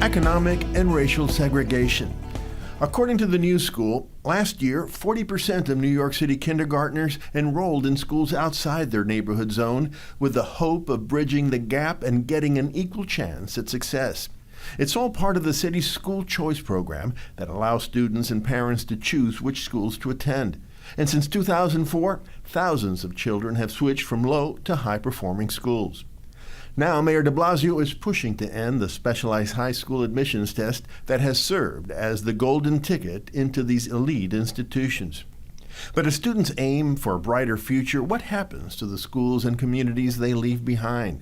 economic and racial segregation. According to the New School, last year, 40% of New York City kindergartners enrolled in schools outside their neighborhood zone with the hope of bridging the gap and getting an equal chance at success. It's all part of the city's school choice program that allows students and parents to choose which schools to attend. And since 2004, thousands of children have switched from low to high-performing schools. Now, Mayor de Blasio is pushing to end the specialized high school admissions test that has served as the golden ticket into these elite institutions. But as students aim for a brighter future, what happens to the schools and communities they leave behind?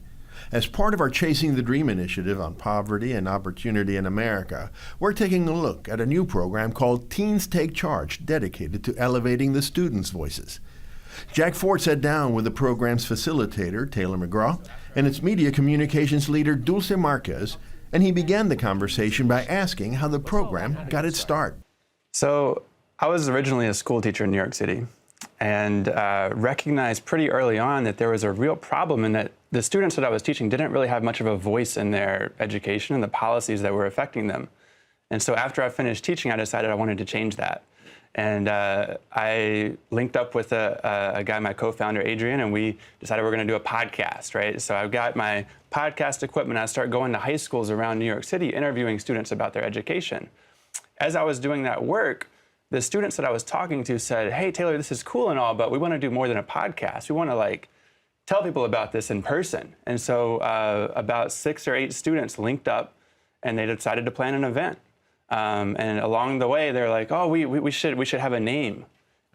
As part of our Chasing the Dream initiative on poverty and opportunity in America, we're taking a look at a new program called Teens Take Charge, dedicated to elevating the students' voices. Jack Ford sat down with the program's facilitator, Taylor McGraw, and its media communications leader, Dulce Marquez, and he began the conversation by asking how the program got its start. So I was originally a school teacher in New York City and recognized pretty early on that there was a real problem in that the students that I was teaching didn't really have much of a voice in their education and the policies that were affecting them. And so after I finished teaching, I decided I wanted to change that. And I linked up with a guy, my co-founder, Adrian, and we decided we're going to do a podcast, right? So I've got my podcast equipment. I start going to high schools around New York City, interviewing students about their education. As I was doing that work, the students that I was talking to said, "Hey, Taylor, this is cool and all, but we want to do more than a podcast. We want to tell people about this in person." And so about 6 or 8 students linked up, and they decided to plan an event. And along the way, they're like, "Oh, we should have a name."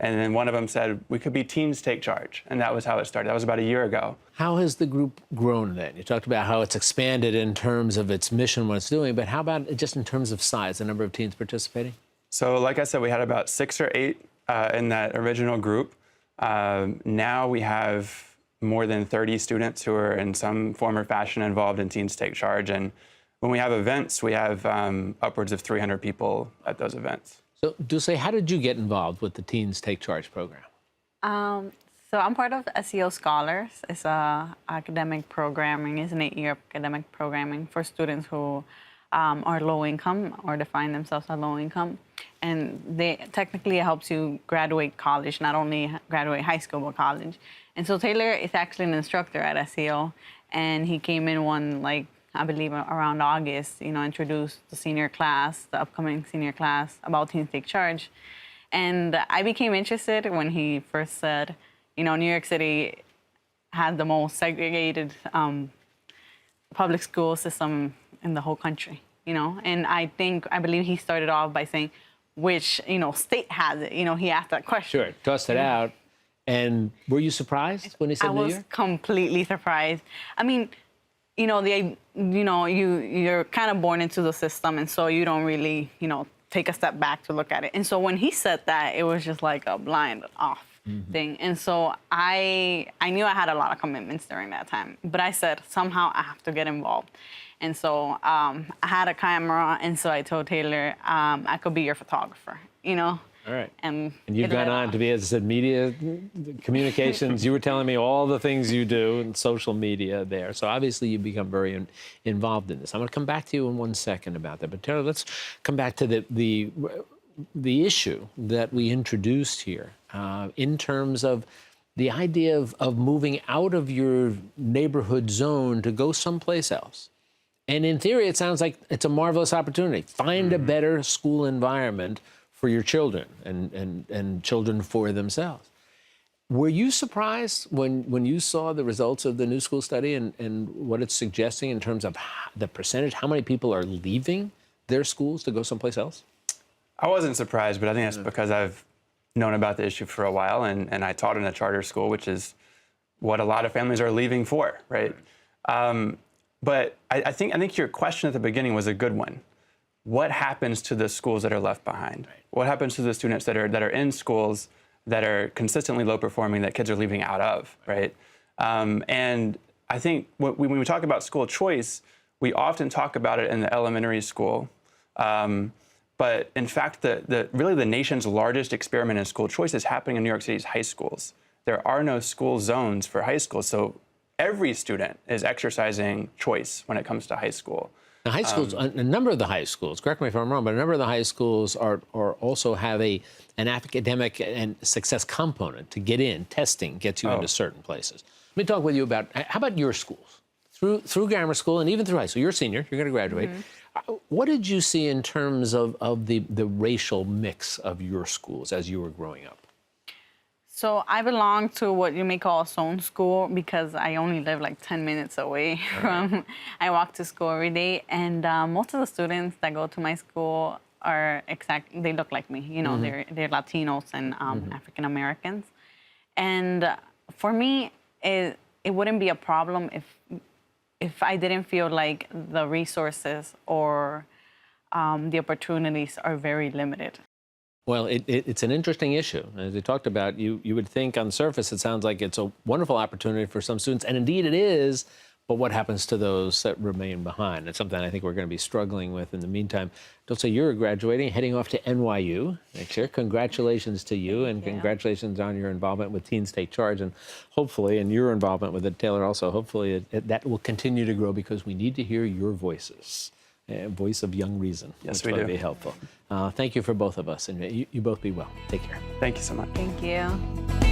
And then one of them said, "We could be Teens Take Charge." And that was how it started. That was about a year ago. How has the group grown then? You talked about how it's expanded in terms of its mission, what it's doing, but how about just in terms of size, the number of teens participating? So like I said, we had about 6 or 8 in that original group. Now we have more than 30 students who are in some form or fashion involved in Teens Take Charge. And when we have events, we have upwards of 300 people at those events. So, Dulce, how did you get involved with the Teens Take Charge program? So I'm part of SEO Scholars. It's a academic programming. It's an 8-year academic programming for students who are low income or define themselves as low income. And technically it helps you graduate college, not only graduate high school, but college. And so Taylor is actually an instructor at SEO, and he came in I believe around August, introduced the senior class, the upcoming senior class, about Teens Take Charge. And I became interested when he first said, New York City had the most segregated public school system in the whole country, And I believe he started off by saying, which, state has it? He asked that question. Sure, tossed it out. And were you surprised when he said New York? I was completely surprised. I mean, you're kind of born into the system, and so you don't really, take a step back to look at it. And so when he said that, it was just like a blind off thing. And so I knew I had a lot of commitments during that time, but I said, somehow I have to get involved. And so I had a camera, and so I told Taylor I could be your photographer, All right. And you've gone on to be, as I said, media communications. You were telling me all the things you do in social media there. So obviously you've become very involved in this. I'm going to come back to you in one second about that. But Taylor, let's come back to the issue that we introduced here in terms of the idea of moving out of your neighborhood zone to go someplace else. And in theory, it sounds like it's a marvelous opportunity. Find a better school environment for your children and children for themselves. Were you surprised when you saw the results of the New School study and what it's suggesting in terms of the percentage, how many people are leaving their schools to go someplace else? I wasn't surprised, but I think that's because I've known about the issue for a while, and I taught in a charter school, which is what a lot of families are leaving for, right? But I think your question at the beginning was a good one. What happens to the schools that are left behind? Right. What happens to the students that are in schools that are consistently low performing that kids are leaving out of, right? And I think when we talk about school choice, we often talk about it in the elementary school. But in fact, really the nation's largest experiment in school choice is happening in New York City's high schools. There are no school zones for high school, so every student is exercising choice when it comes to high school. Now, high schools, a number of the high schools, correct me if I'm wrong, but a number of the high schools are also have an academic and success component to get in. Testing gets you into certain places. Let me talk with you about, how about your schools? Through grammar school and even through high school. You're a senior, you're going to graduate. What did you see in terms of the racial mix of your schools as you were growing up? So I belong to what you may call a zone school because I only live like 10 minutes away from, I walk to school every day. And most of the students that go to my school are they look like me. You know, they're Latinos and African Americans. And for me, it wouldn't be a problem if I didn't feel like the resources or the opportunities are very limited. Well, it's an interesting issue. As we talked about, you would think on the surface it sounds like it's a wonderful opportunity for some students, and indeed it is, but what happens to those that remain behind? It's something I think we're going to be struggling with in the meantime. Dulce, you're graduating, heading off to NYU next year. Congratulations to you, and congratulations on your involvement with Teens Take Charge, and hopefully, and your involvement with it, Taylor, also, hopefully that will continue to grow because we need to hear your voices. Voice of young reason. Yes, which we will do. be helpful. Thank you for both of us, and you both be well. Take care. Thank you so much. Thank you.